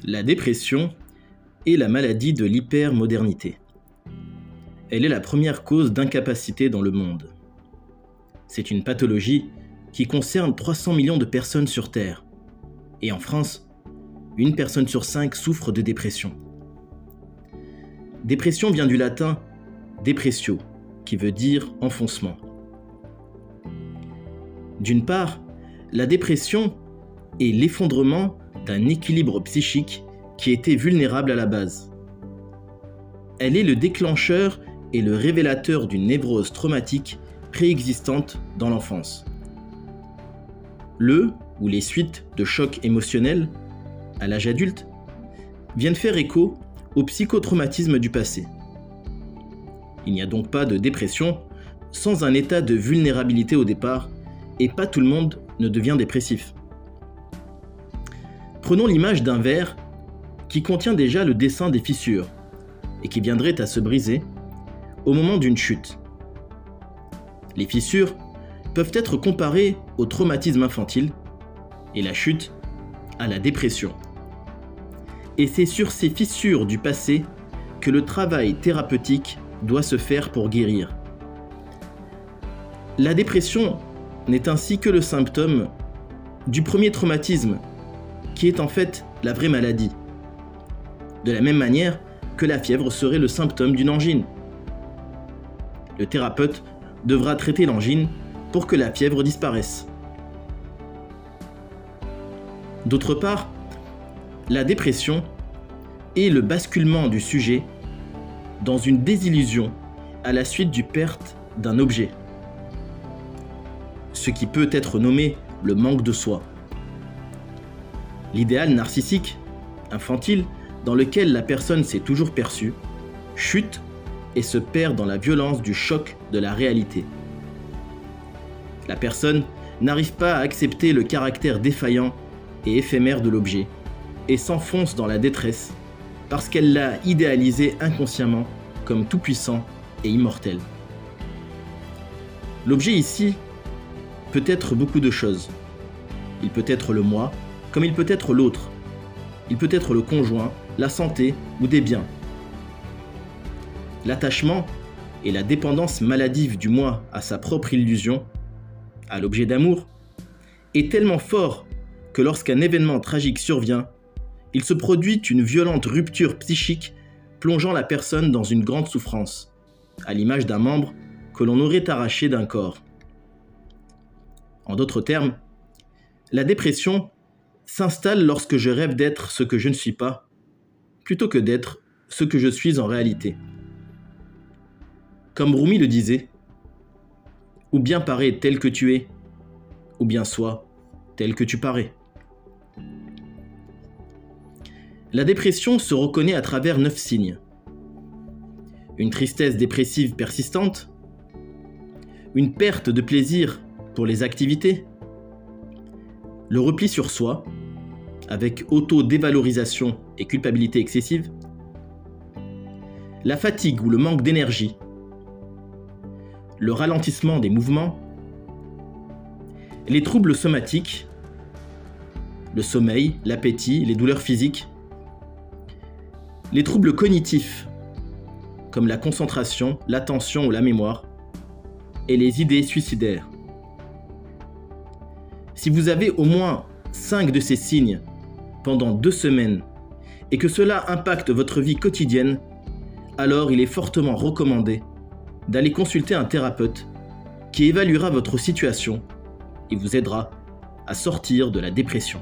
La dépression est la maladie de l'hypermodernité. Elle est la première cause d'incapacité dans le monde. C'est une pathologie qui concerne 300 millions de personnes sur Terre. Et en France, une personne sur 5 souffre de dépression. Dépression vient du latin depressio, qui veut dire enfoncement. D'une part, la dépression est l'effondrement d'un équilibre psychique qui était vulnérable à la base. Elle est le déclencheur et le révélateur d'une névrose traumatique préexistante dans l'enfance. Le ou les suites de chocs émotionnels à l'âge adulte viennent faire écho au psychotraumatisme du passé. Il n'y a donc pas de dépression sans un état de vulnérabilité au départ, et pas tout le monde ne devient dépressif. Prenons l'image d'un verre qui contient déjà le dessin des fissures et qui viendrait à se briser au moment d'une chute. Les fissures peuvent être comparées au traumatisme infantile et la chute à la dépression. Et c'est sur ces fissures du passé que le travail thérapeutique doit se faire pour guérir. La dépression n'est ainsi que le symptôme du premier traumatisme, qui est en fait la vraie maladie. De la même manière que la fièvre serait le symptôme d'une angine. Le thérapeute devra traiter l'angine pour que la fièvre disparaisse. D'autre part, la dépression est le basculement du sujet dans une désillusion à la suite du perte d'un objet, ce qui peut être nommé le manque de soi. L'idéal narcissique, infantile, dans lequel la personne s'est toujours perçue, chute et se perd dans la violence du choc de la réalité. La personne n'arrive pas à accepter le caractère défaillant et éphémère de l'objet et s'enfonce dans la détresse parce qu'elle l'a idéalisé inconsciemment comme tout-puissant et immortel. L'objet ici peut être beaucoup de choses. Il peut être le moi, comme il peut être l'autre. Il peut être le conjoint, la santé ou des biens. L'attachement et la dépendance maladive du moi à sa propre illusion, à l'objet d'amour, est tellement fort que lorsqu'un événement tragique survient, il se produit une violente rupture psychique plongeant la personne dans une grande souffrance, à l'image d'un membre que l'on aurait arraché d'un corps. En d'autres termes, la dépression s'installe lorsque je rêve d'être ce que je ne suis pas, plutôt que d'être ce que je suis en réalité. Comme Rumi le disait, ou bien parais tel que tu es, ou bien sois tel que tu parais. La dépression se reconnaît à travers 9 signes. Une tristesse dépressive persistante, une perte de plaisir pour les activités, le repli sur soi, avec auto-dévalorisation et culpabilité excessive, la fatigue ou le manque d'énergie, le ralentissement des mouvements, les troubles somatiques, le sommeil, l'appétit, les douleurs physiques, les troubles cognitifs, comme la concentration, l'attention ou la mémoire, et les idées suicidaires. Si vous avez au moins 5 de ces signes pendant 2 semaines et que cela impacte votre vie quotidienne, alors il est fortement recommandé d'aller consulter un thérapeute qui évaluera votre situation et vous aidera à sortir de la dépression.